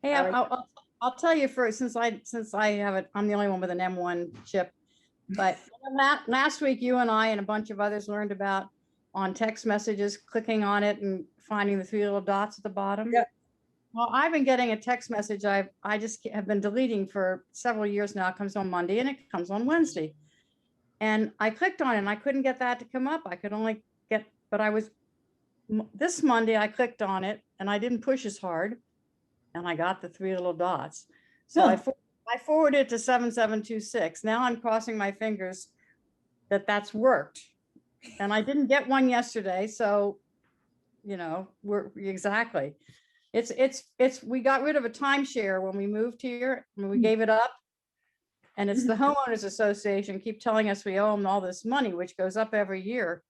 Hey, I like I'll tell you first, since I have it, I'm the only one with an M1 chip. But last week, you and I and a bunch of others learned about on text messages, clicking on it and finding the three little dots at the bottom. Yep. Well, I've been getting a text message I just have been deleting for several years now. It comes on Monday and it comes on Wednesday. And I clicked on it and I couldn't get that to come up. I could only get, but this Monday I clicked on it and I didn't push as hard and I got the three little dots. So Huh. I forwarded it to 7726. Now I'm crossing my fingers that that's worked. And I didn't get one yesterday. So, we're exactly. We got rid of a timeshare when we moved here, when we gave it up. And it's the homeowners association keep telling us we owe them all this money, which goes up every year.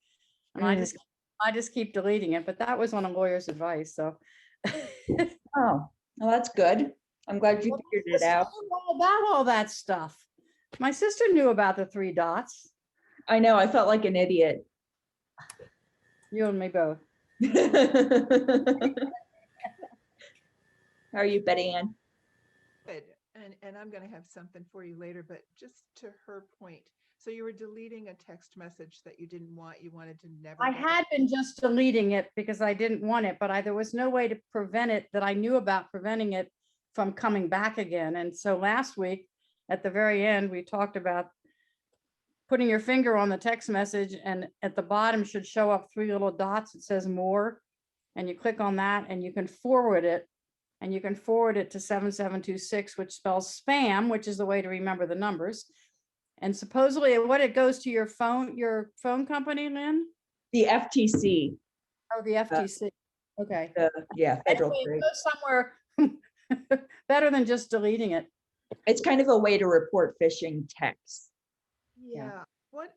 And I just keep deleting it, but that was on a lawyer's advice. So. Oh, well, that's good. I'm glad you figured it out. About all that stuff. My sister knew about the three dots. I know, I felt like an idiot. You and me both. How are you, Betty Ann? Good. And I'm going to have something for you later, but just to her point. So you were deleting a text message that you didn't want, you wanted to never. I had been just deleting it because I didn't want it, but there was no way to prevent it that I knew about preventing it from coming back again. And so last week at the very end, we talked about putting your finger on the text message and at the bottom should show up three little dots. It says more, and you click on that and you can forward it. And you can forward it to 7726, which spells spam, which is the way to remember the numbers. And supposedly what it goes to your phone company, Lynn? The FTC. Oh, the FTC. Okay. Yeah, federal. Anyway, it goes somewhere better than just deleting it. It's kind of a way to report phishing texts. Yeah. What?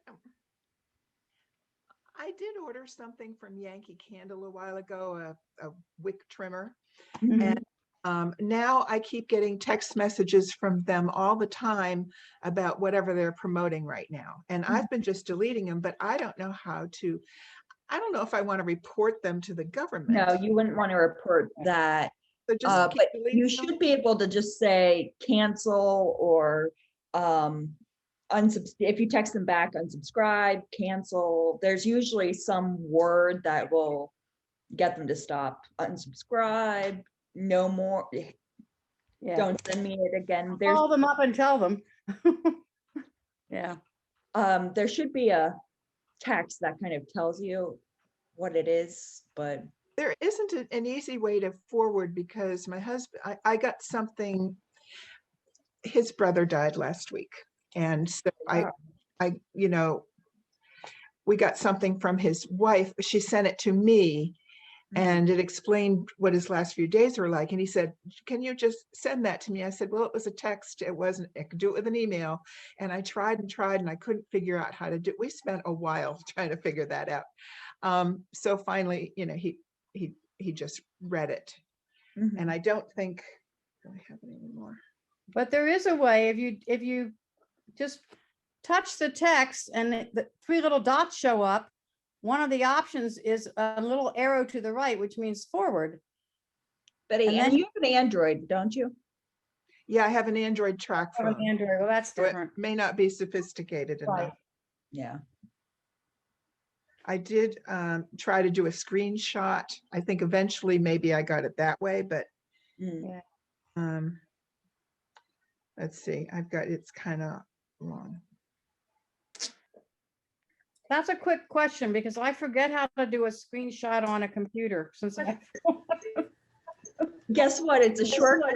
I did order something from Yankee Candle a while ago, a wick trimmer. Mhm. And now I keep getting text messages from them all the time about whatever they're promoting right now. And I've been just deleting them, but I don't know I don't know if I want to report them to the government. No, you wouldn't want to report that. So just keep but deleting you them? should be able to just say cancel or if you text them back, unsubscribe, cancel. There's usually some word that will get them to stop. Unsubscribe, no more. Yeah. Don't send me it again. Call them up and tell them. Yeah. There should be a text that kind of tells you what it is, but there isn't an easy way to forward because my husband, I got something, his brother died last week. And so we got something from his wife. She sent it to me and it explained what his last few days were like. And he said, can you just send that to me? I said, well, it was a text. It wasn't, I could do it with an email. And I tried and I couldn't figure out how to do it. We spent a while trying to figure that out. So finally, he just read it. And I don't think I have it anymore. But there is a way if you just touch the text and the three little dots show up. One of the options is a little arrow to the right, which means forward. Betty, and you have an Android, don't you? Yeah, I have an Android track phone. Android. Well, that's different. So it may not be sophisticated enough. Yeah. I did try to do a screenshot. I think eventually maybe I got it that way, but let's see. It's kind of long. That's a quick question because I forget how to do a screenshot on a computer since I. Guess what? It's a shortcut.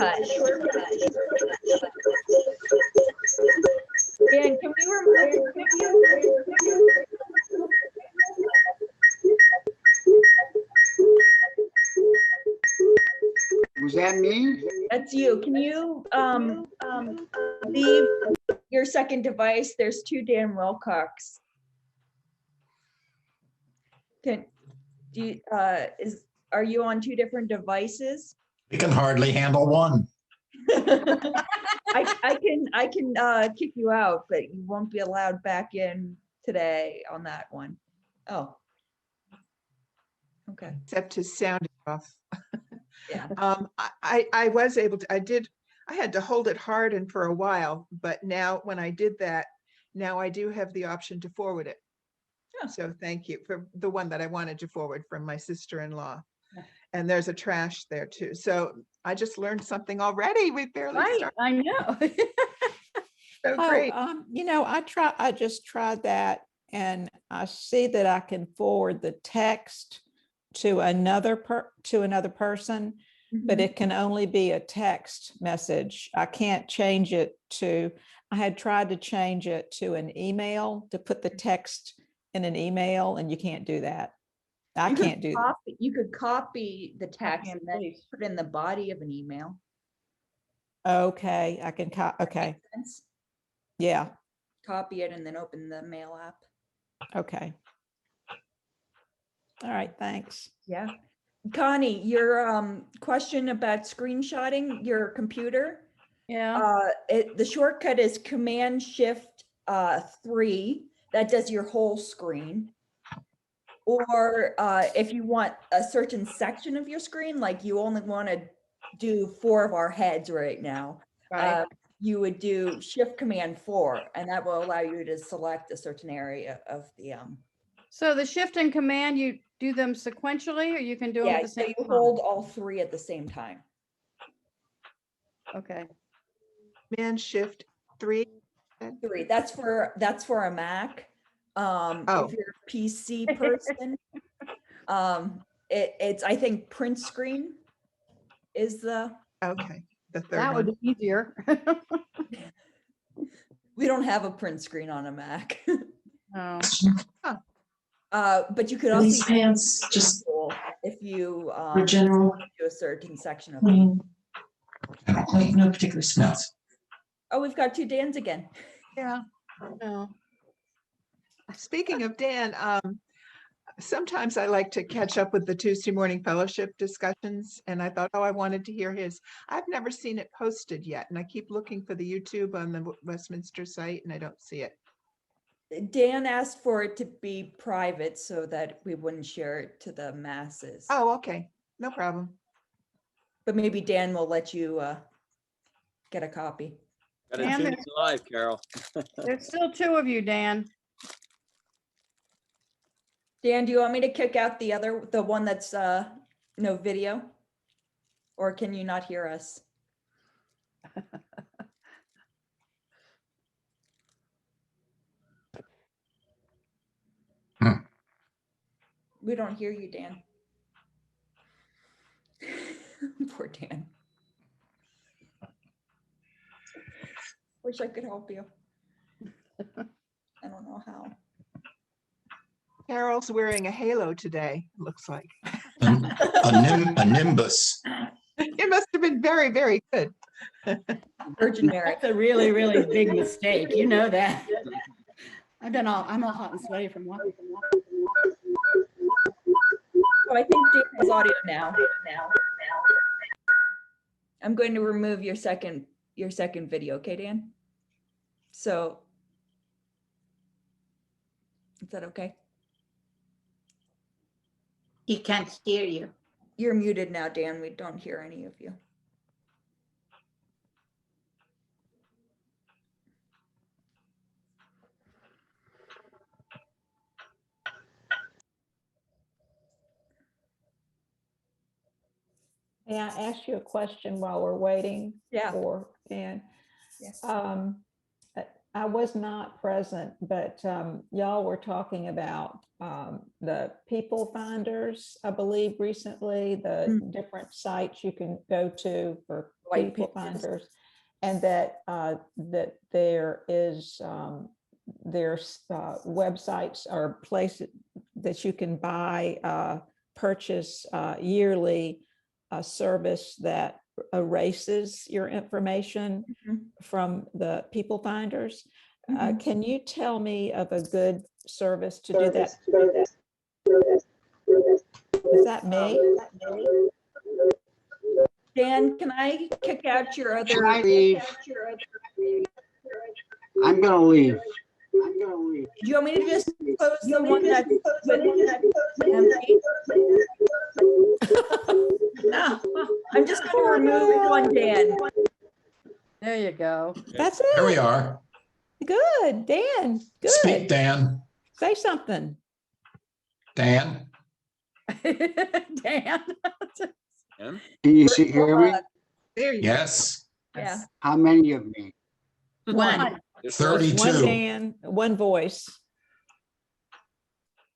Dan, can we remove you? Was that me? That's you. Can you leave your second device? There's two Dan Wilcox. Are you on two different devices? You can hardly handle one. I can kick you out, but you won't be allowed back in today on that one. Oh. Okay. Except his sound is off. Yeah. I was able to, I had to hold it hard and for a while, but now when I did that, now I do have the option to forward it. Yeah. So thank you for the one that I wanted to forward from my sister-in-law. Yeah. And there's a trash there too. So I just learned something already. We barely Right, started. I know. So Oh, great. I just tried that and I see that I can forward the text to another person, but Mhm. it can only be a text message. I can't change it to, I had tried to change it to an email, to put the text in an email, and you can't do that. I You could can't do that. You could copy the text and and then paste. put it in the body of an email. Okay, I can, okay, Makes sense? yeah, Copy it and then open the mail app. okay. All right, thanks. Yeah. Connie, your question about screenshotting your computer, Yeah, the shortcut is Command Shift 3. That does your whole screen. Or if you want a certain section of your screen, like you only want to do 4 of our heads right now, right. you would do Shift Command 4, and that will allow you to select a certain area of the So the shift and command, you do them sequentially or you can do them yeah, at the so same you time? hold all 3 at the same time. Okay, Command Shift 3. 3. That's for a Mac. Oh. If you're a PC person, it's I think print screen is the. Okay, the third that would one. be easier. We don't have a print screen on a Mac. Oh, But you could Are also these use pants just tool if you for general do a certain section of. clean? Like no particular smells. Oh, we've got 2 Dans again. Yeah. no. Speaking of Dan, sometimes I like to catch up with the Tuesday morning fellowship discussions, and I thought, oh, I wanted to hear his. I've never seen it posted yet, and I keep looking for the YouTube on the Westminster site, and I don't see it. Dan asked for it to be private so that we wouldn't share it to the masses. Oh, okay, no problem. But maybe Dan will let you get a copy. Gotta Dan, tune there's- in live, Carol. There's still 2 of you, Dan. Dan, do you want me to kick out the one that's no video? Or can you not hear us? Hmm. We don't hear you, Dan. Poor Dan. Wish I could help you. I don't know how. Carol's wearing a halo today, looks like. A nimbus. It must have been very, very good. Virgin Mary. That's a really, really big mistake. You know that. I'm all hot and sweaty from walking. Oh, I think Dan has audio now. I'm going to remove your second video, okay, Dan? So, is that okay? He can't hear you. You're muted now, Dan. We don't hear any of you. May I ask you a question while we're waiting Yeah. for Dan? Yes. I was not present, but y'all were talking about the people finders, I believe recently, the different sites you can go to for White people pages. finders. And that that there is there's websites or places that you can buy, purchase yearly a service that erases your information from the people finders. Can you tell me of a good service to do that? Is that me? Dan, can I kick out your Should other? I leave? I'm gonna leave. gonna leave. Do you want me to just close the one that's empty? No. I'm just going to remove one, Dan. There you go. That's There we it. are. Good, Dan, Speak, good. Dan. Say something. Dan. Dan. Can you see, hear me? There you go. Yes. Yeah. How many of me? One. 32. One Dan, one voice.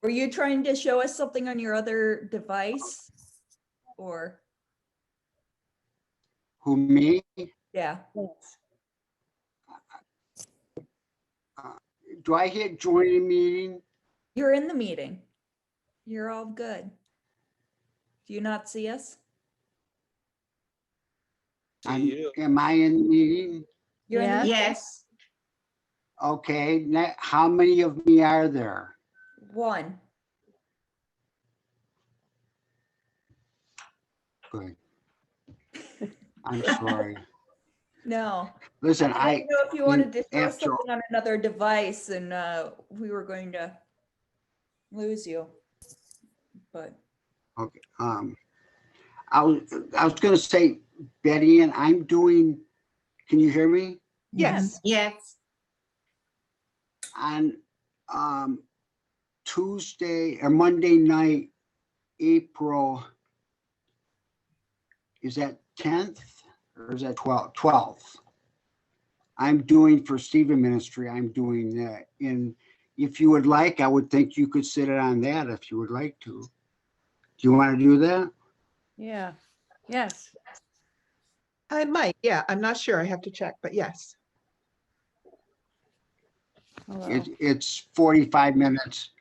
Were you trying to show us something on your other device? Or, Who, me? yeah. Do I hit join a meeting? You're in the meeting. You're all good. Do you not see us? Am I in the meeting? You're in the Yes. meeting? Yes. Okay, how many of me are there? One. Good. I'm sorry. No. Listen, I didn't know if you wanted to show us after- something on another device and we were going to lose you. But Okay, I was gonna say, Betty, and I'm doing, can you hear me? Yes. Yes. On Tuesday or Monday night, April, is that 10th or is that 12th? I'm doing for Stephen Ministry, I'm doing that. And if you would like, I would think you could sit it on that if you would like to. Do you want to do that? Yeah, yes. I might, yeah, I'm not sure. I have to check, but yes. Hello. It's 45 minutes.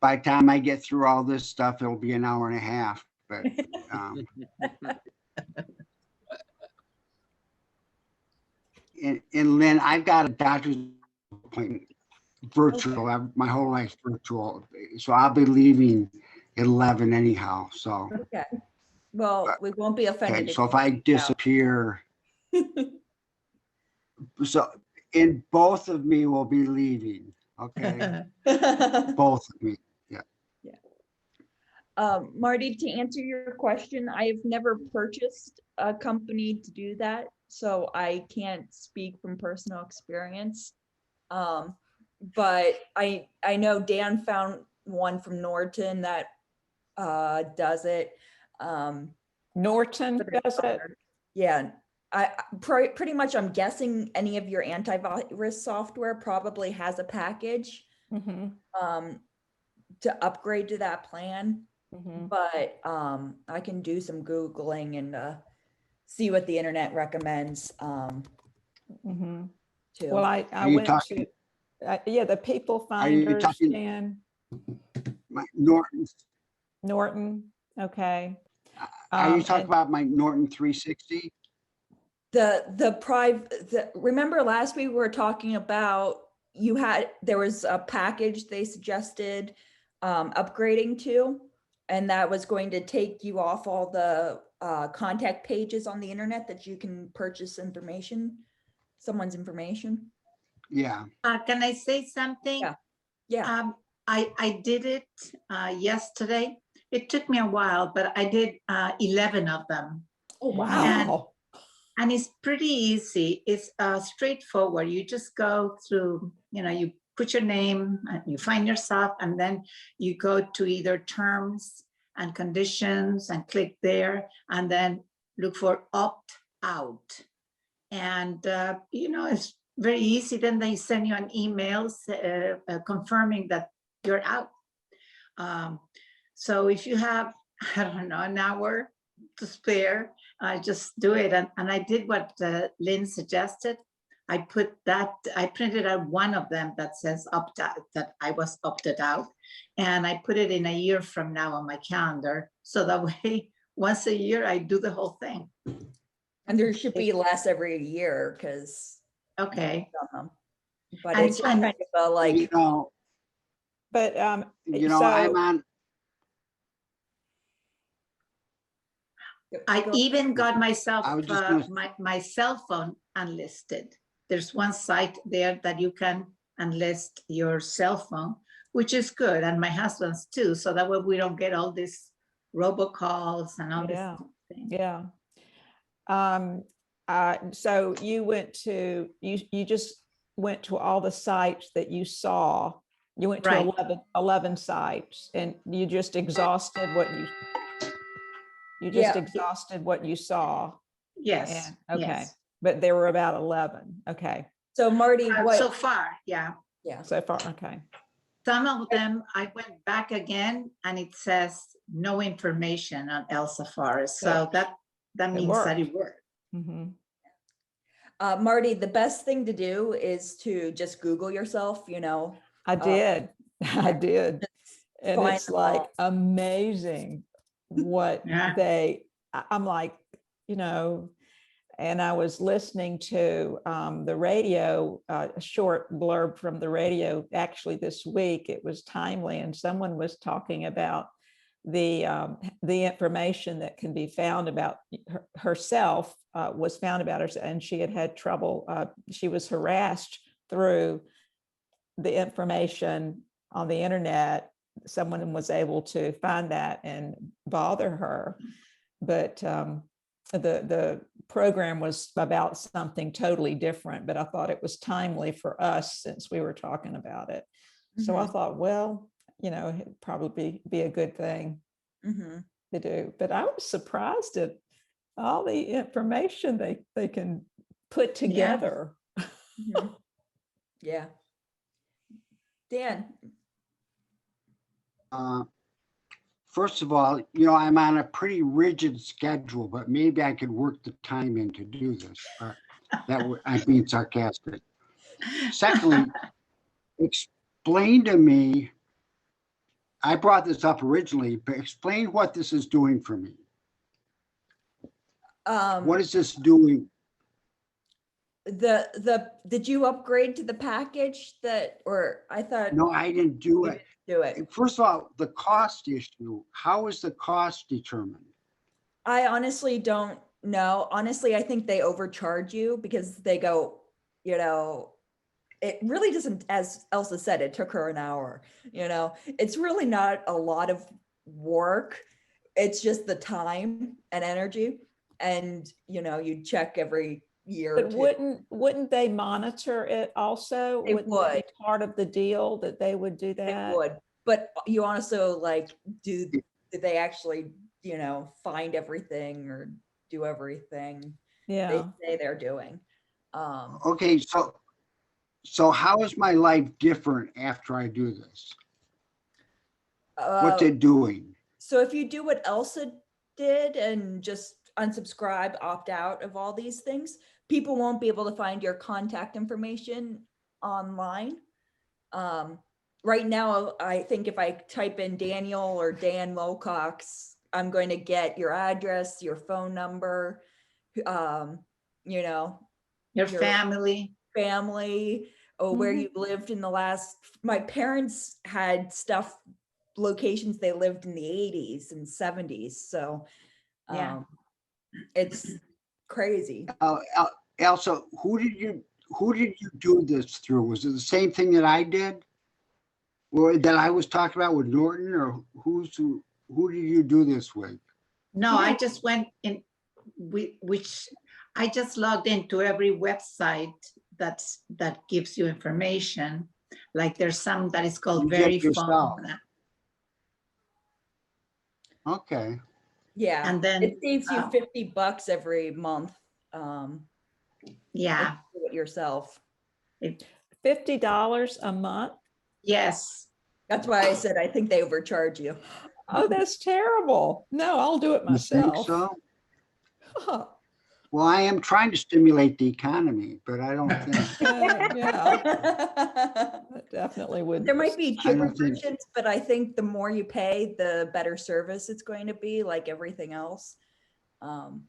By the time I get through all this stuff, it'll be an hour and a half, but and Lynn, I've got a doctor's appointment virtual. My whole life's virtual, so I'll be leaving at 11 anyhow. So okay. Well, we won't be offended. okay, so if I disappear, so and both of me will be leaving. Okay, both of me. Marty, to answer your question, I've never purchased a company to do that, so I can't speak from personal experience. But I know Dan found one from Norton that does it. Norton does it. Yeah, pretty much I'm guessing any of your antivirus software probably has a package Mhm, to upgrade to that plan. mhm. But I can do some Googling and see what the internet recommends Mhm. too. Well, I Are you went talking- to, yeah, the People Are you Finders, talking- Dan, My Norton. Norton, okay. Are you talking And- about my Norton 360? Remember last week we were talking about there was a package they suggested upgrading to, and that was going to take you off all the contact pages on the internet that you can purchase someone's information. Yeah. Can I say something? Yeah. Yeah. I did it yesterday. It took me a while, but I did 11 of them. Oh, Wow. And it's pretty easy. It's straightforward. You just go through, you put your name, and you find yourself, and then you go to either terms and conditions and click there, and then look for opt out. And, it's very easy. Then they send you an email confirming that you're out. So if you have, I don't know, an hour to spare, just do it. And I did what Lynn suggested. I printed out one of them that says opt out, that I was opted out. And I put it in a year from now on my calendar. So that way, once a year, I do the whole thing. And there should be less every year because, Okay. but And- it's just kind of a like, But, I'm so, on, I even got myself I was just gonna- my cell phone unlisted. There's one site there that you can and list your cell phone, which is good, and my husband's too, so that way we don't get all these robocalls and all this Yeah. thing. Yeah. So you just went to all the sites that you saw. You went to Right. 11 sites, and you just exhausted what you just Yeah. exhausted what you saw. Yes, And okay, yes. but there were about 11. Okay, So Marty, So what, far, yeah. yeah, so far, okay. Some of them, I went back again and it says no information on Elsa Forest. So that means that it worked. Mhm. Marty, the best thing to do is to just Google yourself, you know. I did. I did. And find it's them like all. amazing what Yeah. I'm like, you know, and I was listening to the radio, a short blurb from the radio actually this week. It was timely, and someone was talking about the information that can be found about herself, was found about her, and she had trouble. She was harassed through the information on the internet. Someone was able to find that and bother her, but the program was about something totally different, but I thought it was timely for us since we were talking about it. So I thought, well, you know, it'd probably be a good thing to do. But I was surprised at all the information they can put together. Yeah. Dan, First of all, you know, I'm on a pretty rigid schedule, but maybe I could work the time in to do this. I'm being sarcastic. Secondly, explain to me, I brought this up originally, but explain what this is doing for me. What is this doing? did you upgrade to the package that, or I thought No, I didn't do you it. didn't do it? First of all, the cost issue. How is the cost determined? I honestly don't know. Honestly, I think they overcharge you because they go, you know, it really doesn't, as Elsa said, it took her an hour, you know, it's really not a lot of work. It's just the time and energy. And, you know, you check every year or But two. wouldn't they monitor it also? They Wouldn't that be would. part of the deal that they would do They that? would, but you also like, did they actually, you know, find everything or do everything they Yeah. say they're doing? Okay, so how is my life different after I do this? What's it doing? So if you do what Elsa did and just unsubscribe, opt out of all these things, people won't be able to find your contact information online. Right now, I think if I type in Daniel or Dan Wilcox, I'm going to get your address, your phone number, you know, Your family. or where you lived in the last, my parents had stuff, locations they lived in the 80s and 70s. So Yeah. it's crazy. Elsa, who did you do this through? Was it the same thing that I did? Or that I was talking about with Norton, or who did you do this with? No, I just went in, which I just logged into every website that gives you information. Like there's some that is called You did it Verifone. yourself. Okay. Yeah. And then it saves you $50 every month. Yeah. Do it yourself. $50 a month? Yes. That's why I said I think they overcharge you. Oh, that's terrible. No, I'll do it You think myself. so? Huh. Well, I am trying to stimulate the economy, but I don't think. Yeah, that definitely would. There might be I cheaper don't think- versions, but I think the more you pay, the better service it's going to be, like everything else. I'm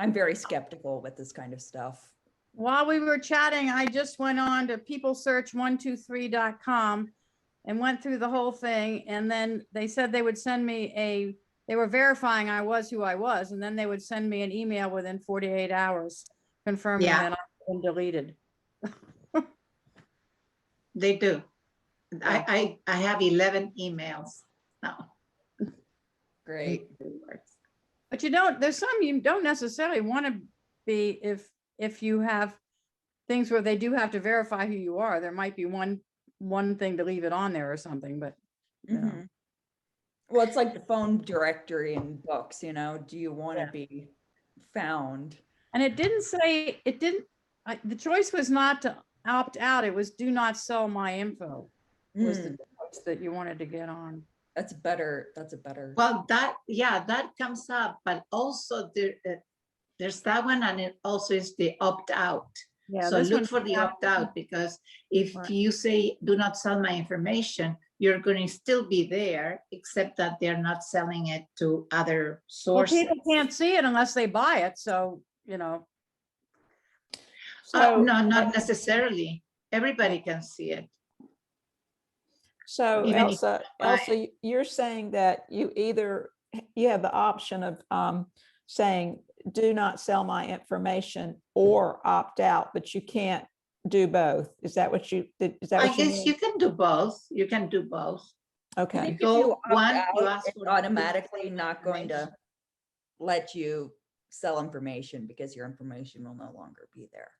very skeptical with this kind of stuff. While we were chatting, I just went on to peoplesearch123.com and went through the whole thing. And then they said they would send me they were verifying I was who I was. And then they would send me an email within 48 hours confirming that I've been deleted. They do. I have 11 emails now. Great. But you don't, there's some you don't necessarily want to be if you have things where they do have to verify who you are. There might be one thing to leave it on there or something, but you know. Mhm. Well, it's like the phone directory in books, you know, do you want to be found? And it didn't say, the choice was not to opt out. It was do not sell my info was the choice that you wanted to get on. That's better. That's a better. Well, that comes up, but also there's that one, and it also is the opt out. Yeah, So this look one- for the opt out, because if Right. you say do not sell my information, you're going to still be there, except that they're not selling it to other Well, sources. people can't see it unless they buy it. So, you know, So, No, not necessarily. Everybody can see it. so even if Elsa, Elsa, you're saying that you have the option of saying, do not sell my information or opt out, but you can't do both. Is that what you, is that I what you guess mean? you can do both. You can do both. I Okay, think if Go you opt one, you out, ask it's for automatically not going to let you sell information because your information will no longer be there.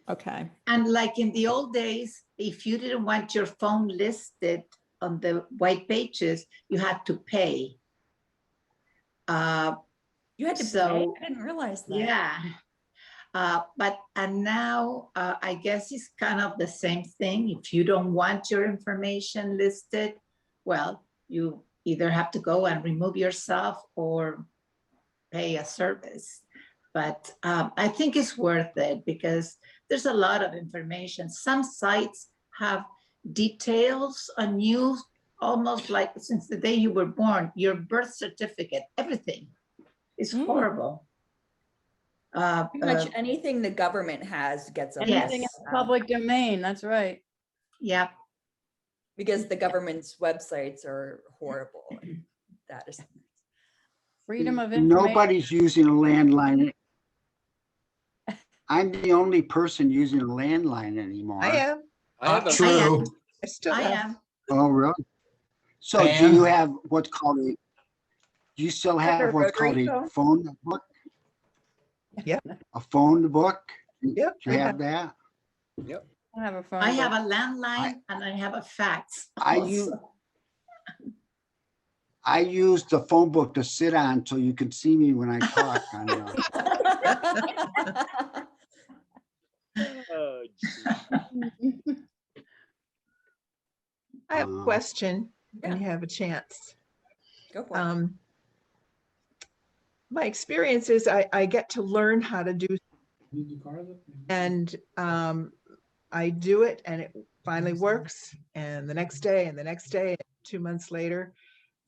okay. And like in the old days, if you didn't want your phone listed on the white pages, you had to pay. You had to pay? So, I didn't realize that. yeah. And now I guess it's kind of the same thing. If you don't want your information listed, well, you either have to go and remove yourself or pay a service. But I think it's worth it because there's a lot of information. Some sites have details on you, almost like since the day you were born, your birth certificate, everything. It's horrible. Pretty much anything the government has gets up. anything in Yes. the public domain, that's right. Yeah. Because the government's websites are horrible. And that is. Freedom of information. Nobody's using a landline. I'm the only person using a landline anymore. I am. Not true. I still I have. am. Oh, really? So do Dan? you have what's called a, do you still have what's called rotary a phone? phone book? Yeah. A phone book? Yep, Do I you have. have that? I have a phone. I have book. a landline and I have a fax. I use the phone book to sit on so you can see me when I talk. I have a question when you have a chance. Go for it. My experience is I get to learn how to do, and I do it and it finally works. And the next day and the next day, 2 months later.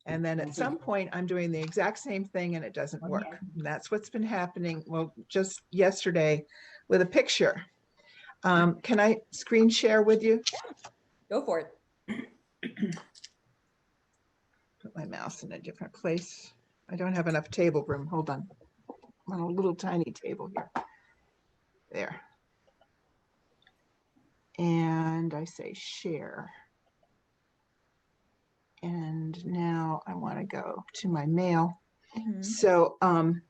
And then at some point I'm doing the exact same thing and it doesn't work. And that's what's been happening. Well, just yesterday with a picture. Can I screen share with you? Go for it. Put my mouse in a different place. I don't have enough table room. Hold on. I'm on a little tiny table here. There. And I say share. And now I want to go to my mail. Mhm. So I'm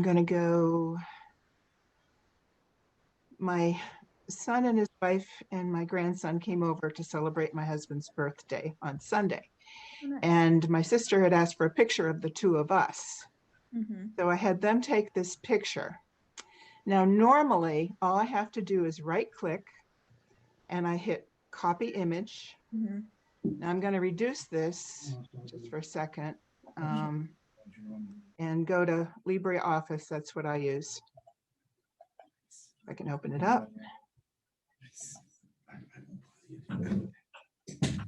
going to go. My son and his wife and my grandson came over to celebrate my husband's birthday on Sunday. Oh, nice. And my sister had asked for a picture of the two of us. Mhm. So I had them take this picture. Now, normally, all I have to do is right click and I hit copy image. Mhm. Now I'm going to reduce this just for a second and go to LibreOffice. That's what I use. I can open it up.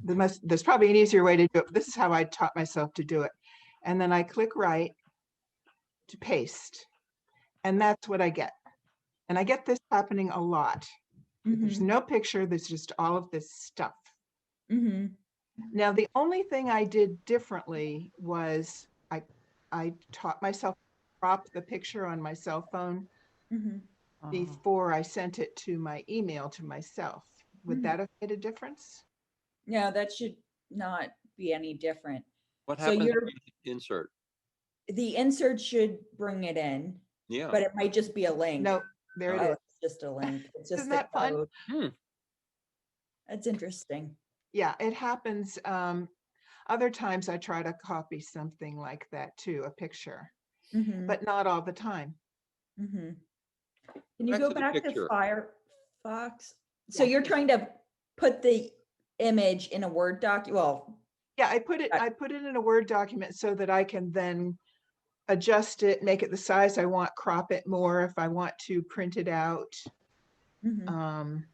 There's probably an easier way to do it. This is how I taught myself to do it. And then I click right to paste. And that's what I get. And I get this happening a lot. There's no picture. There's just all of this stuff. Mhm. Now, the only thing I did differently was I taught myself to crop the picture on my cell phone Mhm. before I sent it to my email to myself. Would Mhm. that have made a difference? No, that should not be any different. What So happens you're, when you insert? the insert should bring it in, Yeah. but it might just be a link. No, there it Oh, is. it's just a link. It's just Isn't the that fun? code. Hmm. That's interesting. Yeah, it happens. Other times I try to copy something like that too, a picture, Mhm, but not all the time. mhm. Can you Back go to the back to picture. Firefox? So Yeah. you're trying to put the image in a Word doc, well, Yeah, I put it in a Word document so that I can then adjust it, make it the size I want, crop it more if I want to print it out. mhm.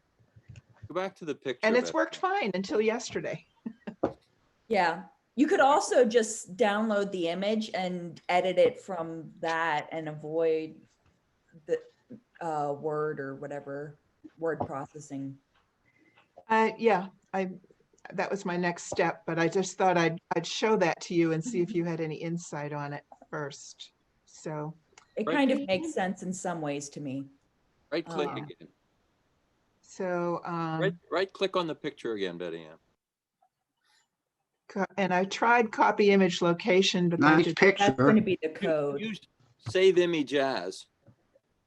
Go back to the picture. And it's Beth. worked fine until yesterday. Yeah, you could also just download the image and edit it from that and avoid the Word or whatever word processing. Yeah, that was my next step, but I just thought I'd show that to you and see if you had any insight on it first. So, It Right. kind of makes sense in some ways to me. Right click Yeah. again. so, Right click on the picture again, Betty Ann. and I tried copy image location, but that Nice did, That's going to picture. be the code. Use save image as.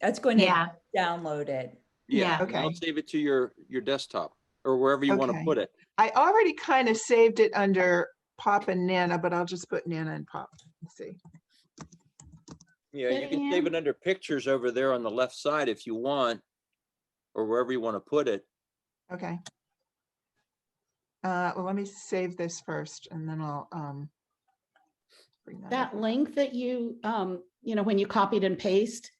That's going to Yeah. download it. Yeah. Yeah. and That'll Okay. save it to your desktop or wherever you want to Okay. put it. I already kind of saved it under Pop and Nana, but I'll just put Nana and Pop. Let's see. Yeah, you can save it under pictures over there on the left side if you want, or wherever you want to put it. Okay. Well, let me save this first and then I'll bring that up. That link that you, when you copied and pasted,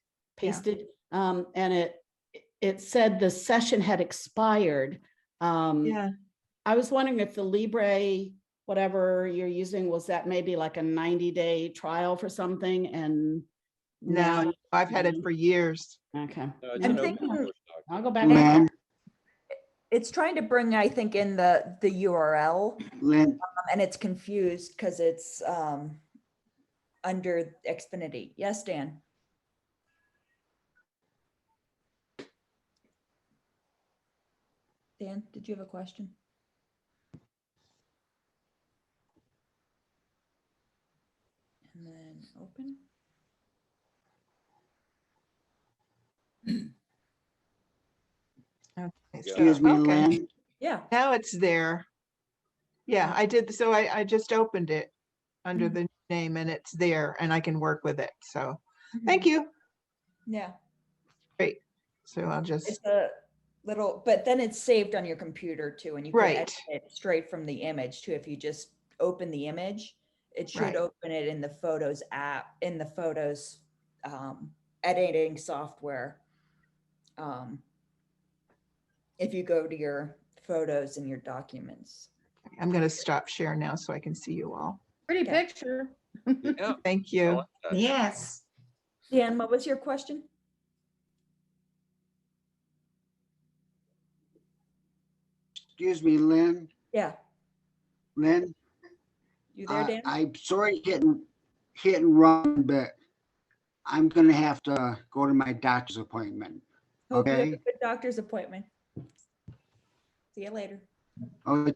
and it said the session had expired. Yeah, I was wondering if the Libre, whatever you're using, was that maybe like a 90-day trial for something and now? no, I've had it for years. Okay. No, it's Yeah. an I'm open thinking- source document. I'll go back. Lynn, It's trying to bring, I think, in the URL, Lynn, and it's confused because it's under Xfinity. Yes, Dan? Dan, did you have a question? And then open. Okay, excuse me, okay. Lynn. Yeah. Now it's there. Yeah, I did. So I just opened it under Mhm. the name and it's there and I can work with it. So thank you. Yeah. Great. So I'll It's just, a little, but then it's saved on your computer too, and you can edit Right. it straight from the image too. If you just open the image, it should Right. open it in the Photos app, in the Photos editing software. If you go to your photos and your documents. I'm going to stop share now so I can see you all. Pretty Okay. picture. Yeah. Thank I you. like that. Yes. Dan, what was your question? Excuse me, Lynn, Yeah, Lynn, you there, Dan? I'm sorry hit and run, but I'm gonna have to go to my doctor's appointment. Hope you have a okay. good doctor's appointment. See you later. Oh,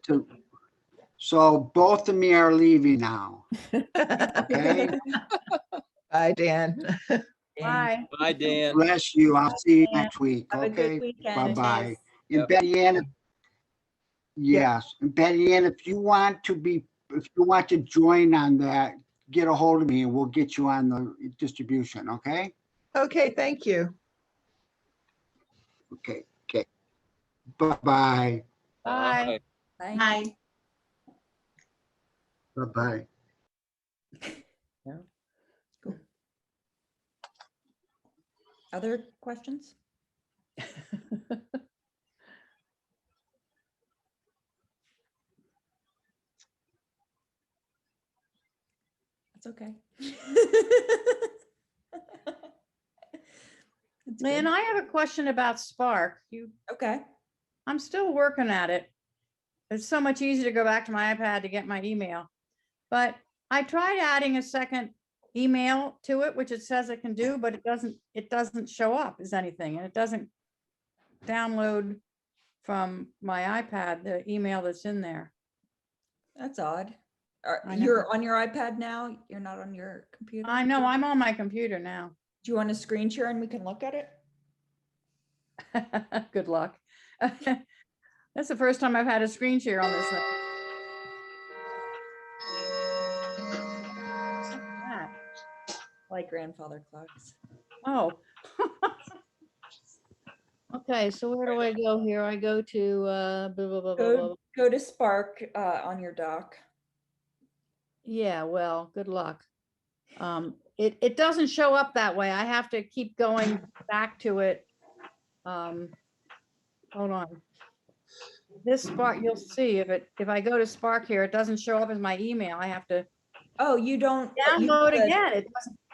so both of me are leaving now, okay? Bye, Dan. Dan, Bye. Bye, Dan. Bless you. I'll see you next week, have a good okay? weekend. Bye-bye. Yes. And Yep. Betty Ann, yes, and Betty Ann, if you want to join on that, get a hold of me and we'll get you on the distribution, okay? Okay, thank you. Okay. Bye-bye. Bye. Bye. Bye. Bye-bye. Other questions? That's okay. That's Lynn, good. I have a question about Spark. Okay. I'm still working at it. It's so much easier to go back to my iPad to get my email. But I tried adding a second email to it, which it says it can do, but it doesn't show up as anything, and it doesn't download from my iPad, the email that's in there. That's odd. I know. You're on your iPad now? You're not on your computer? I know, I'm on my computer now. Do you want to screen share and we can look at it? Good luck. That's the first time I've had a screen share on this thing. What's that? Like grandfather clocks. Oh. Okay, so where do I go here? I go to, blah, blah, blah, blah, blah. Go to Spark on your dock. Yeah, well, good luck. It doesn't show up that way. I have to keep going back to it. Hold on. This Spark, you'll see if I go to Spark here, it doesn't show up as my email. I have to Oh, you don't. you download could- again.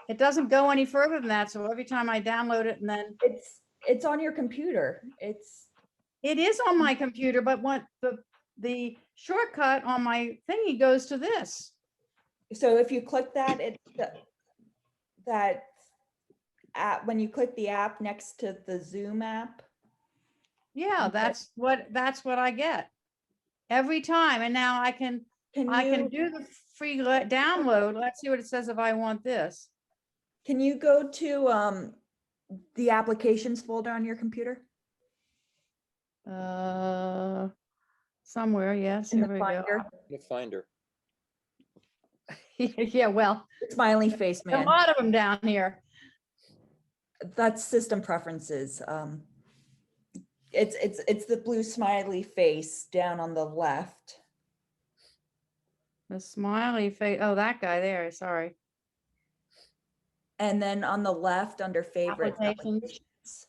It doesn't go any further than that. So every time I download it and then It's on your computer. it is on my computer, but what the shortcut on my thingy goes to this. So if you click that, that app, when you click the app next to the Zoom app. Yeah, Okay. that's what I get every time. And now I can do the free download. Let's see what it says if I want this. Can you go to the applications folder on your computer? Somewhere, yes, In here the we go. Finder? The Finder. Yeah, well, Smiley face a man. lot of them down here. That's system preferences. It's the blue smiley face down on the left. The smiley face. Oh, that guy there. Sorry. And then on the left under favorites, Applications. applications,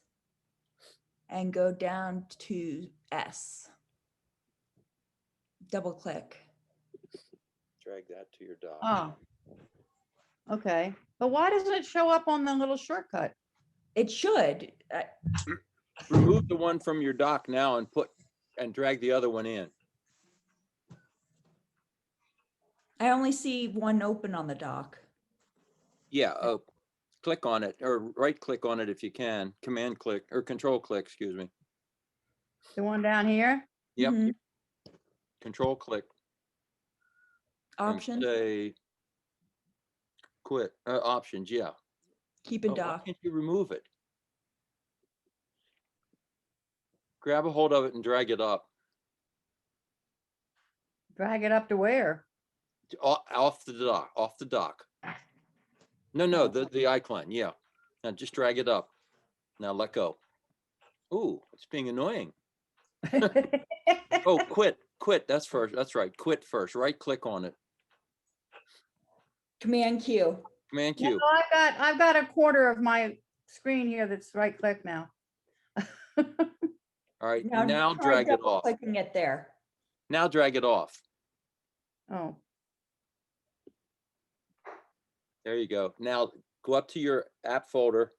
and go down to S. Double click. Drag that to your dock. Oh. Okay. But why doesn't it show up on the little shortcut? It should. Remove the one from your dock now and drag the other one in. I only see one open on the dock. Yeah, click on it or right click on it if you can. Command click or control click, excuse me. The one down here? Yep. Mhm. Control click. and Option, Say quit, options, yeah. keep a Oh, why dock. can't you remove it? Grab a hold of it and drag it up. Drag it up to where? Off the dock. No, the icon, yeah. Now just drag it up. Now let go. Ooh, it's being annoying. Oh, quit, that's first, that's right, quit first, right click on it. Command Q. Command No, Q. I've got a quarter of my screen here that's right click now. All right, now try drag it double off. Clicking it there. Now drag it off. Oh, There you go. Now go up to your app folder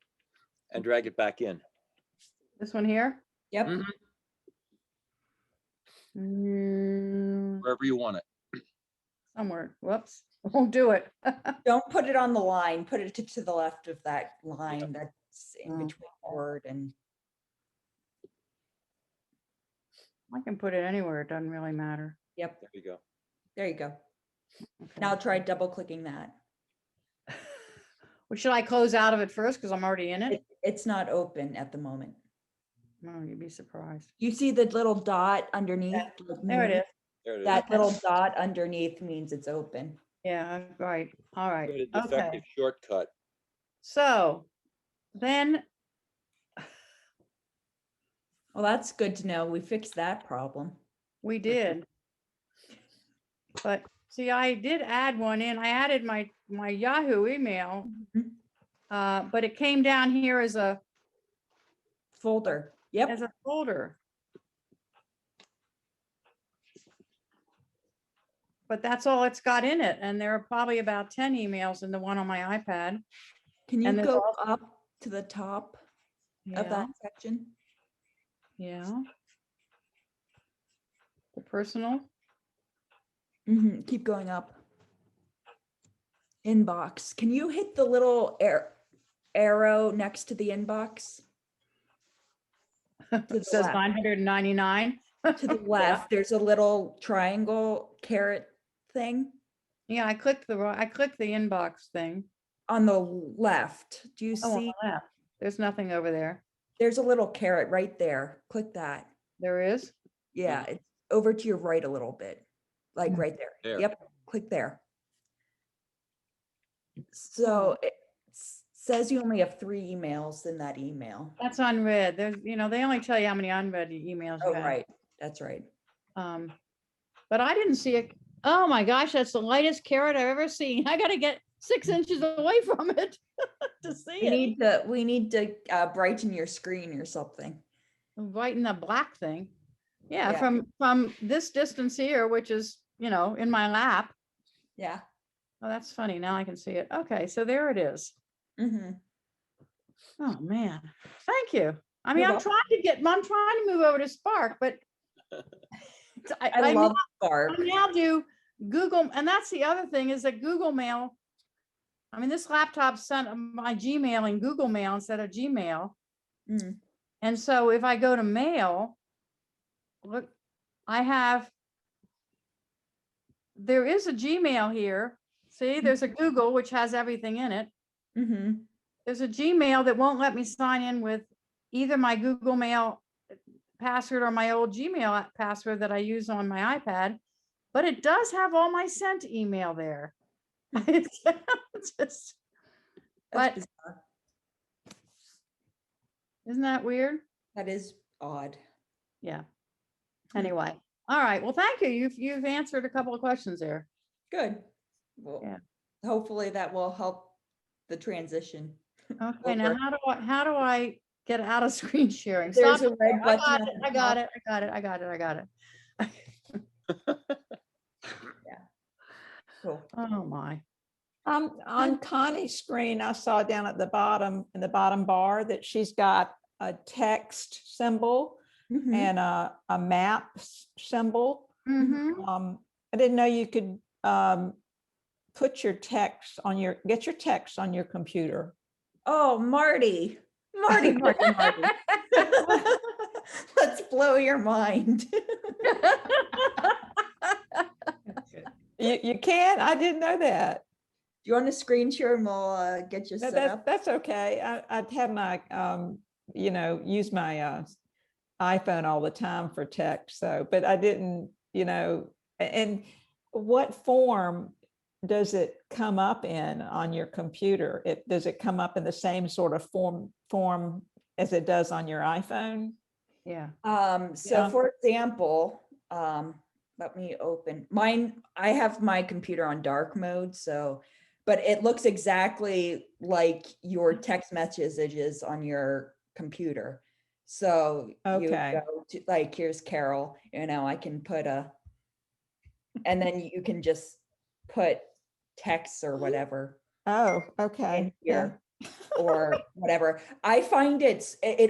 and drag it back in. this one here? Yep. Mhm. Wherever you want it. Somewhere. Whoops. Won't do it. Don't put it on the line. Put it to the left of that line that's in Oh. between word and. I can put it anywhere. It doesn't really matter. Yep. There you go. There you go. Okay. Now try double clicking that. Well, should I close out of it first because I'm already in it? It's not open at the moment. No, you'd be surprised. You see the little dot underneath? like There it me? is. There it is. That little dot underneath means it's open. Yeah, right. All right. Go to Okay. defective shortcut. So then, Well, that's good to know. We fixed that problem. we did. But see, I did add one in. I added my Yahoo email, Mhm. but it came down here as a Folder. Yep. folder. But that's all it's got in it. And there are probably about 10 emails in the one on my iPad. Can you and there's go also- up to the top of that section? Yeah. The personal. Keep going up. Inbox. Can you hit the little arrow next to the inbox? To the It says left. 999. To the left, there's a little triangle caret thing Yeah, I clicked the inbox thing. on the left. Do you Oh, on see? the left. There's nothing over there. There's a little caret right there. Click that. There is? Yeah, it's over to your right a little bit, like right there. There. Yep, click there. So it says you only have 3 emails in that email. That's unread. There's, they only tell you how many unread emails Oh, you have. right. That's right. But I didn't see it. Oh my gosh, that's the lightest carrot I've ever seen. I gotta get 6 inches away from it to see it. We need to brighten your screen or something. Right in the black thing. Yeah, Yeah. from this distance here, which is, in my lap. Yeah. Oh, that's funny. Now I can see it. Okay, so there it is. Mm-hmm. Oh, man. Thank you. I mean, You're I'm trying to move over to Spark, but I love Spark. I now do Google, and that's the other thing is that Google Mail. I mean, this laptop sent my Gmail in Google Mail instead of Gmail. Mm. And so if I go to mail, look, there is a Gmail here. See, there's a Google, which has everything in it. Mm-hmm. There's a Gmail that won't let me sign in with either my Google Mail password or my old Gmail password that I use on my iPad, but it does have all my sent email there. It's just, but Bizarre. isn't that weird? That is odd. Yeah. Anyway, all right. Well, thank you. You've answered a couple of questions there. Good. Well, Yeah. hopefully that will help the transition. Okay. Now, over. how do I get out of screen sharing? There's Stop a it red there. button. I got it. Cool. Oh my. On Connie's screen, I saw down at the bottom, in the bottom bar, that she's got a text symbol Mhm. and a map symbol. Mhm. I didn't know you could put your text get your text on your computer. Oh, Marty. Marty. Let's blow your mind. You can? I didn't know that. Do you want to screen share and we'll get you No, set up? that's okay. I'd have my, use my iPhone all the time for text. So, but I didn't, and what form does it come up in on your computer? Does it come up in the same sort of form as it does on your iPhone? Yeah. So Yeah. for example, let me open mine. I have my computer on dark mode, but it looks exactly like your text messages on your computer. So you Okay. go to, like, here's Carol, I can put and then you can just put text or whatever Oh, okay. in Yeah. here or whatever. I find it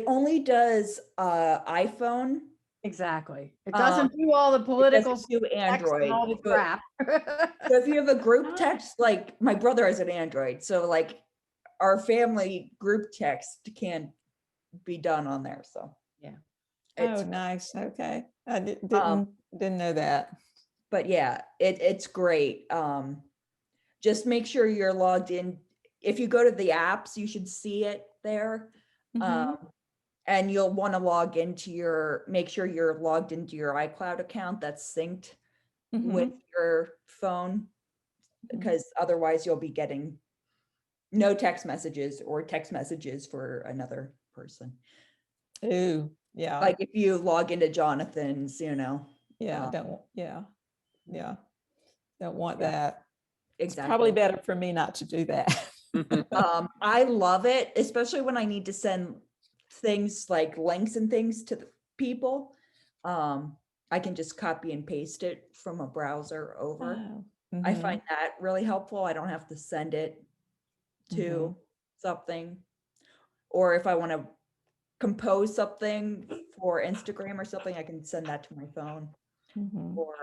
only does iPhone. Exactly. It doesn't do all the It political doesn't do text and Android. all the So- crap. So if you have a group text, like my brother has an Android, so like our family group text can be done on there. So Yeah. It's, Oh, nice. Okay. I didn't know that. but yeah, it's great. Just make sure you're logged in. If you go to the apps, you should see it there. Mhm. And you'll want to make sure you're logged into your iCloud account that's synced with Mhm. your phone, because otherwise you'll be getting no text messages or text messages for another person. Ooh, yeah. Like if you log into Jonathan's, Yeah, um, don't want Yeah, that. It's exactly. probably better for me not to do that. I love it, especially when I need to send things like links and things to the people. I can just copy and paste it from a browser over. Oh, I mhm. find that really helpful. I don't have to send it to something. Or if I want to compose something for Instagram or something, I can send that to my phone. Mhm. Or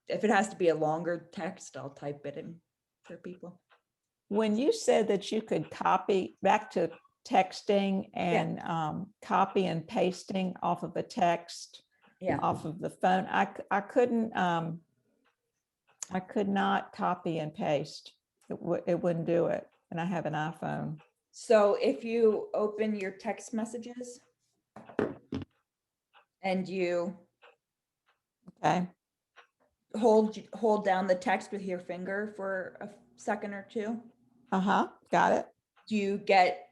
if it has to be a longer text, I'll type it in for people. When you said that you could copy back to texting and copy and pasting off of a text, Yeah. off of the phone, I couldn't, I could not copy and paste. It wouldn't do it. And I have an iPhone. So if you open your text messages and you Okay. hold down the text with your finger for a second or two, Uh-huh. Got it. do you get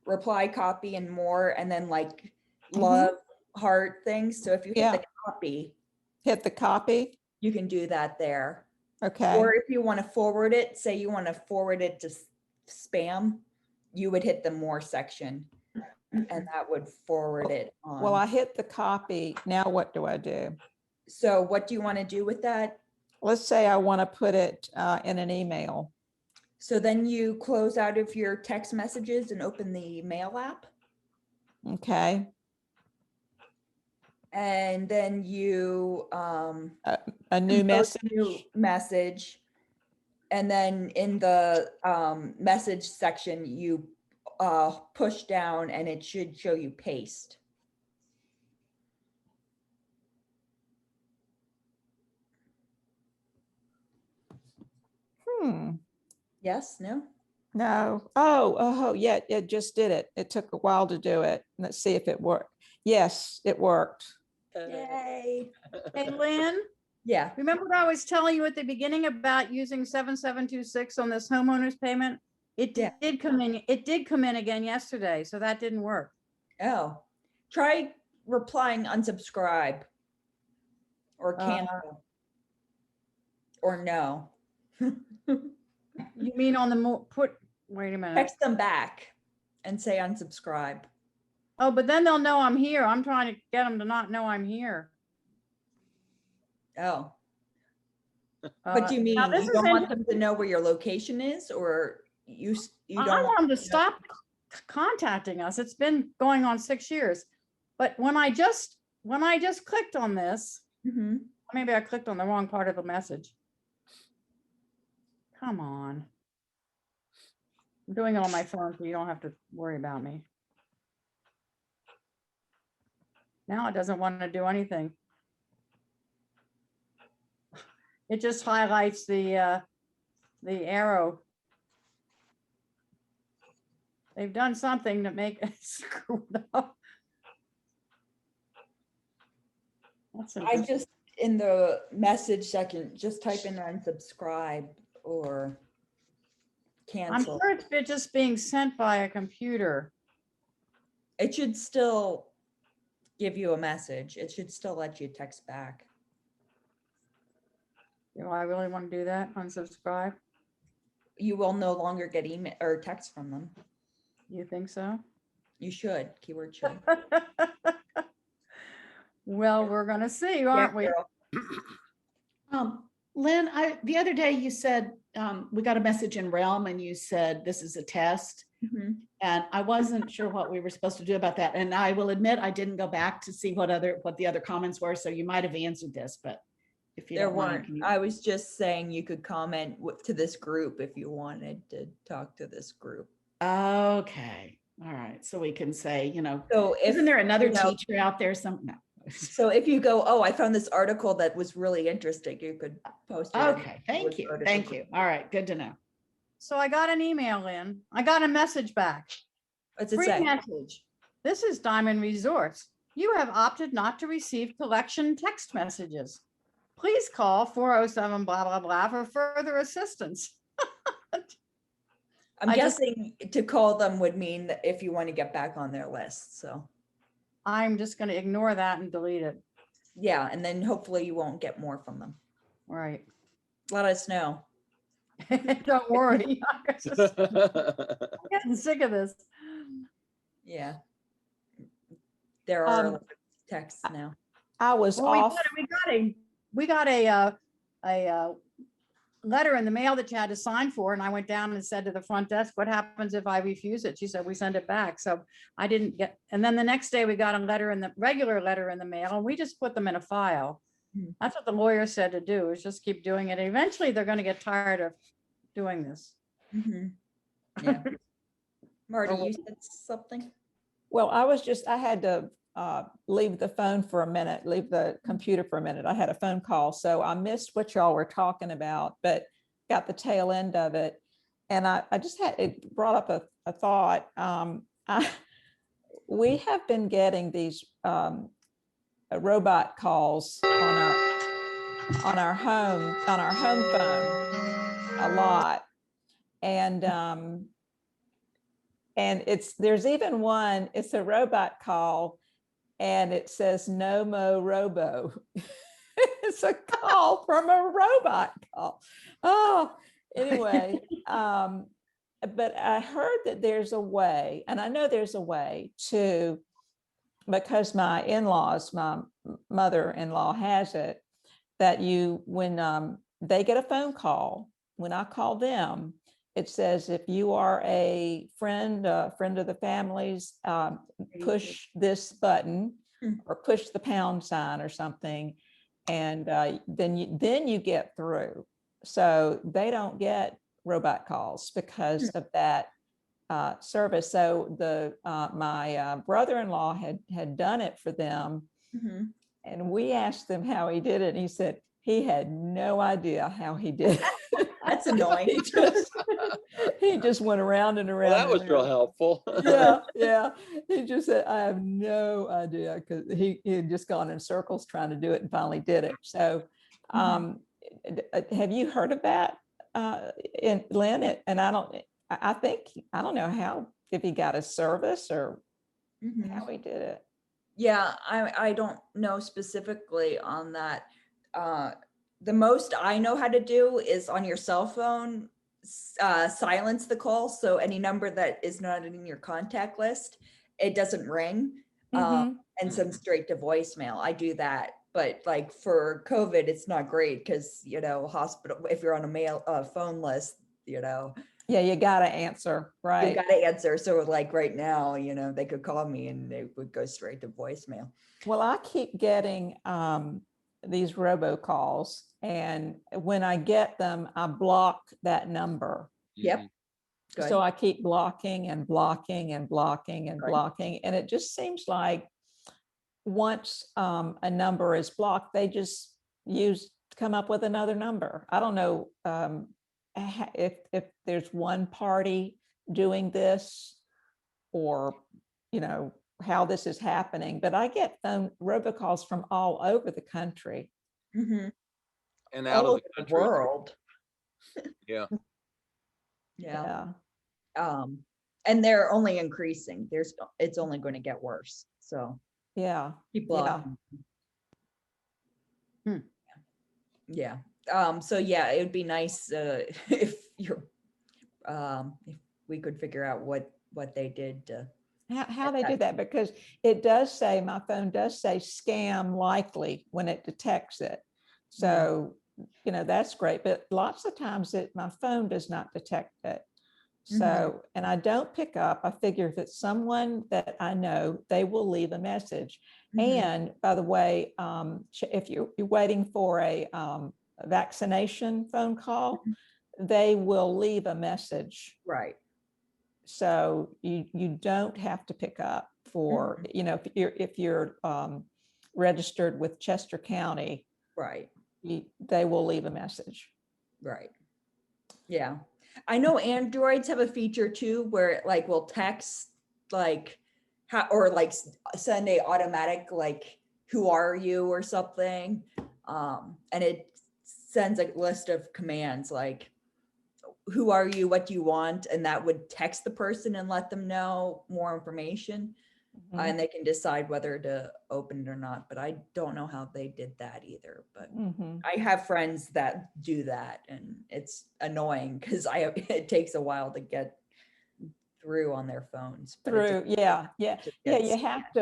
reply, copy, and more, and then like Mhm. love heart things? So if you hit Yeah. the copy, Hit the copy. you can do that there. Okay. Or if you want to forward it, say you want to forward it to spam, you would hit the more section and that would forward it on. Well, I hit the copy. Now what do I do? So what do you want to do with that? Let's say I want to put it in an email. So then you close out of your text messages and open the mail app. Okay. And then you A new compose a message. new message. And then in the message section, you push down and it should show you paste. Yes, no? No. Oh, yeah, it just did it. It took a while to do it. Let's see if it worked. Yes, it worked. Yay. Hey, Lynn, Yeah. remember what I was telling you at the beginning about using 7726 on this homeowner's payment? It Yeah. did come in, it did come in again yesterday, so that didn't work. Oh, try replying unsubscribe or cancel or no. You mean on the wait a minute. Text them back and say unsubscribe. Oh, but then they'll know I'm here. I'm trying to get them to not know I'm here. Oh, but do you mean now this you is don't want them to know where your location is, or you I don't want them to them stop contacting us. It's been going on 6 years. But when I just clicked on this, Mhm. maybe I clicked on the wrong part of the message. Come on. I'm doing it on my phone, so you don't have to worry about me. Now it doesn't want to do anything. It just highlights the arrow. They've done something to make it screwed up. That's I interesting. just, in the message section, just type in unsubscribe or I'm cancel. sure it's just being sent by a computer. It should still give you a message. It should still let you text back. Do I really want to do that? Unsubscribe? You will no longer get email or text from them. You think so? You should, keyword should. Well, we're gonna see, aren't we? girl. Lynn, the other day you said, we got a message in Realm and you said, this is a test. Mhm. And I wasn't sure what we were supposed to do about that. And I will admit, I didn't go back to see what the other comments were. So you might have answered this, but if you There don't mind, weren't. can you- I was just saying you could comment to this group if you wanted to talk to this group. Okay. All right. So we can say, So if, isn't there another you know- teacher out there? No. So if you go, oh, I found this article that was really interesting, you could post it. and Okay. it Thank would you. go to the Thank group. you. All right. Good to know. So I got an email in. I got a message back. What's it Free say? message. This is Diamond Resorts. You have opted not to receive collection text messages. Please call 407 blah, blah, blah for further assistance. I'm I just- guessing to call them would mean that if you want to get back on their list. So I'm just going to ignore that and delete it. yeah, and then hopefully you won't get more from them. All right. Let us know. Don't worry. I'm getting sick of this. Yeah. There are a Um, lot of texts now. I was Well, off. we got a letter in the mail that you had to sign for, and I went down and said to the front desk, what happens if I refuse it? She said, we send it back. So I didn't get, and then the next day we got a regular letter in the mail, and we just put them in a file. Hmm. That's what the lawyer said to do, is just keep doing it. Eventually, they're going to get tired of doing this. Mhm. Yeah. Marty, you said something? Well, I had to leave the phone for a minute, leave the computer for a minute. I had a phone call, so I missed what y'all were talking about, but got the tail end of it. And I just had, it brought up a thought. We have been getting these robot calls on our home phone a lot. And there's even one, it's a robot call and it says no mo robo. It's a call from a robot call. Oh, anyway, but I heard that there's a way, and I know there's a way to, because my in-laws, my mother-in-law has it, that when they get a phone call, when I call them, it says, if you are a friend of the family's, push this button or push the pound sign or something. And then you get through. So they don't get robot calls because of that service. So my brother-in-law had done it for them. Mhm. And we asked him how he did it. And he said he had no idea how he did it. That's annoying. He just went around and around. Well, that and was real around. helpful. Yeah. He just said, I have no idea, because he had just gone in circles trying to do it and finally did it. So have you heard of that, Lynn? And I think, I don't know how, if he got a service or Mhm. how he did it. Yeah, I don't know specifically on that. The most I know how to do is on your cell phone, silence the call. So any number that is not in your contact list, it doesn't ring, and send straight to voicemail. I do that. But like for COVID, it's not great because, hospital, if you're on a phone list, Yeah, you got to answer, you right? got to answer. So like right now, they could call me and they would go straight to voicemail. Well, I keep getting these robocalls, and when I get them, I block that number. Yep. Good. So I keep blocking and blocking and blocking and Good. blocking. And it just seems like once a number is blocked, they just come up with another number. I don't know if there's one party doing this, or, how this is happening, but I get phone robocalls from all over the country. Mhm. And out All of over the the country. world. Yeah. Yeah. And they're only increasing. It's only going to get worse. So Yeah. keep Yeah. blocking. Yeah. So yeah, it would be nice if we could figure out what they did to. How they did that, because it does say, my phone does say scam likely when it detects it. So, that's great. But lots of times my phone does not detect it. So, and I don't pick up. I figure if it's someone that I know, they will leave a message. And by the way, if you're waiting for a vaccination phone call, they will leave a message. Right. So you don't have to pick up for, if you're registered with Chester County, Right. they will leave a message. Right. Yeah. I know Androids have a feature too, where it like will text like or like send a automatic like, who are you or something. And it sends a list of commands like, who are you, what do you want? And that would text the person and let them know more information. And they can decide whether to open it or not. But I don't know how they did that either. But I have friends that do that, and it's annoying because it takes a while to get through on their phones. But Yeah. You have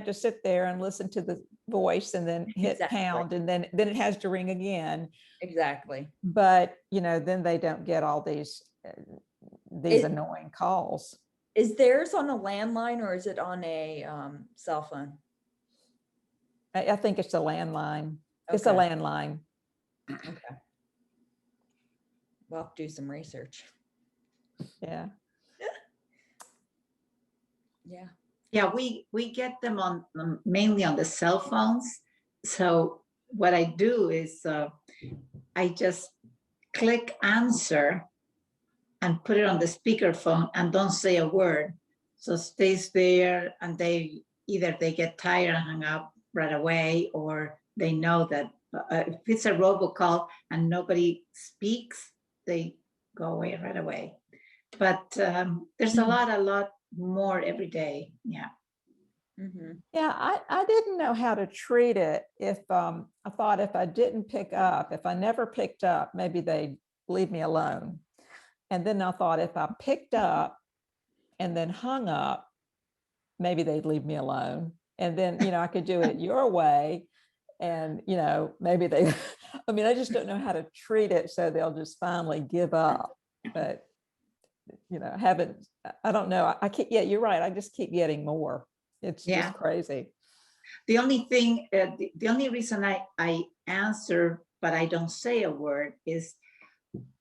to sit there and listen to the voice and then hit pound, and then it has to ring again. Exactly. But then they don't get all these annoying calls. Is theirs on a landline or is it on a cell phone? I think it's a landline. It's a landline. Okay. We'll have to do some research. Yeah. Yeah. Yeah, we get them on mainly on the cell phones. So what I do is I just click answer and put it on the speakerphone and don't say a word. So it stays there, and they either they get tired and hang up right away, or they know that if it's a robocall and nobody speaks, they go away right away. But there's a lot more every day. Yeah. Mhm. Yeah, I didn't know how to treat it. If I thought if I didn't pick up, if I never picked up, maybe they'd leave me alone. And then I thought if I picked up and then hung up, maybe they'd leave me alone. And then, I could do it your way. And, maybe they, I mean, I just don't know how to treat it so they'll just finally give up. But, I don't know. I keep, yeah, you're right. I just keep getting more. It's Yeah. just crazy. The only thing, the only reason I answer, but I don't say a word is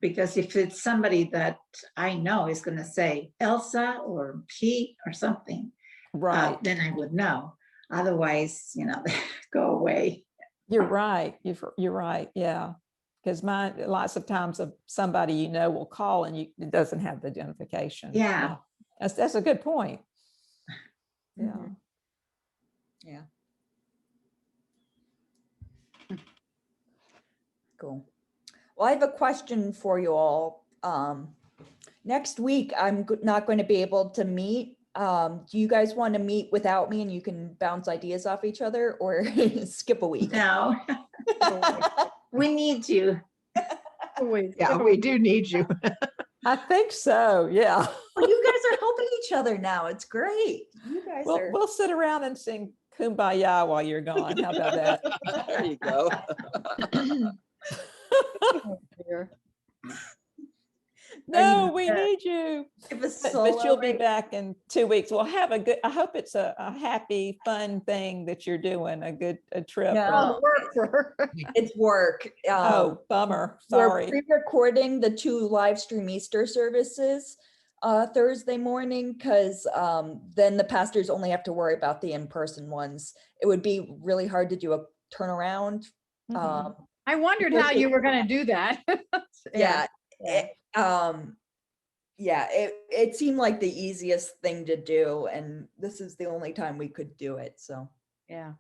because if it's somebody that I know is going to say Elsa or Pete or something, Right. then I would know. Otherwise, they go away. You're right. You're right. Yeah. Because mine, lots of times somebody will call and it doesn't have the identification. Yeah. That's a good point. Yeah. Mhm. Yeah. Cool. Well, I have a question for you all. Next week, I'm not going to be able to meet. Do you guys want to meet without me and you can bounce ideas off each other, or skip a week? No, we need you. Yeah, we do need you. I think so. Yeah. Well, you guys are helping each other now. It's great. You guys are. We'll sit around and sing Kumbaya while you're gone. How about that? There you go. No, we need you. Give a But solo, you'll be right? back in 2 weeks. We'll have a good, I hope it's a happy, fun thing that you're doing, a trip. No. All work for her. It's work. Oh, bummer. We're Sorry. pre-recording the 2 live stream Easter services Thursday morning, because then the pastors only have to worry about the in-person ones. It would be really hard to do a turnaround. Mhm. I wondered how you were going to do that. Yeah. Yeah. It seemed like the easiest thing to do, and this is the only time we could do it. So Yeah.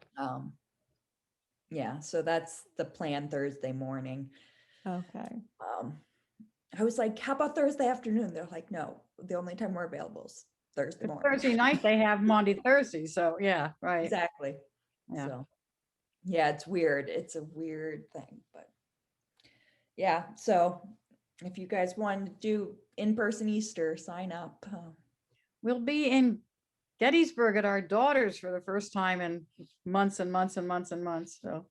so that's the plan Thursday morning. Okay. I was like, how about Thursday afternoon? They're like, no, the only time we're available is Thursday But morning. Thursday night, they have Monday, Thursday. So yeah, right. Exactly. Yeah. So, yeah, it's weird. It's a weird thing, but yeah. So if you guys want to do in-person Easter, sign up. We'll be in Gettysburg at our daughter's for the first time in months and months and months and months. So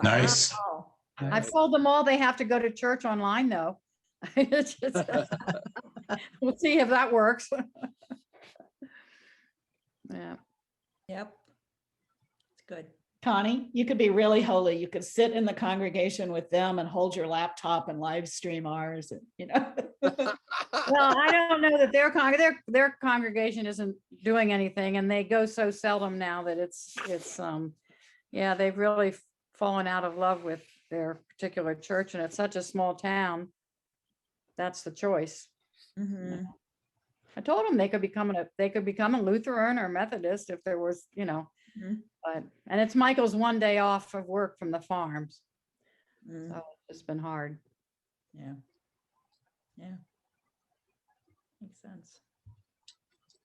Nice. Wow. I've told them all they have to go to church online though. We'll see if that works. Yeah. Yep. It's good. Connie, you could be really holy. You could sit in the congregation with them and hold your laptop and live stream ours, Well, I don't know that their congregation isn't doing anything, and they go so seldom now that it's yeah, they've really fallen out of love with their particular church, and it's such a small town. That's the choice. Mhm. I told them they could become a Lutheran or Methodist if there was, Mhm. and it's Michael's one day off of work from the farms. Mm. So it's been hard. Yeah. Yeah. Makes sense.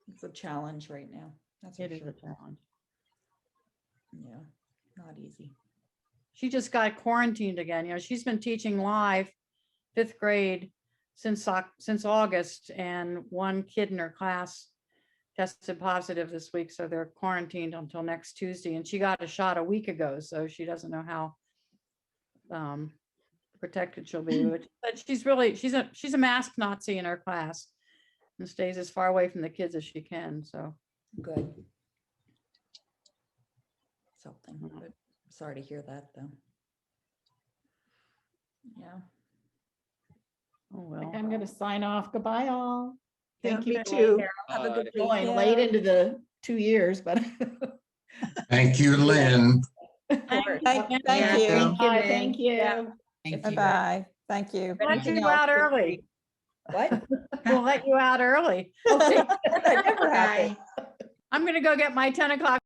It's a challenge right now. That's for It is sure. a challenge. Yeah. Not easy. She just got quarantined again. She's been teaching live 5th grade since August, and one kid in her class tested positive this week, so they're quarantined until next Tuesday. And she got a shot a week ago, so she doesn't know how protected she'll be. But she's a mask Nazi in her class and stays as far away from the kids as she can. So Good. Something. But sorry to hear that, though. Yeah. oh well. I'm going to sign off. Goodbye, all. Thank you. Me too. Have a good Going weekend. late into the 2 years, but. Thank you, Lynn. Thank you. Thank Yeah, you. thank you, Bye, Lynn. thank you. Thank you. Bye-bye. Thank you. Let Anything you else out feel early. free. What? We'll let you out early. That never happened. Bye. I'm gonna go get my 10 o'clock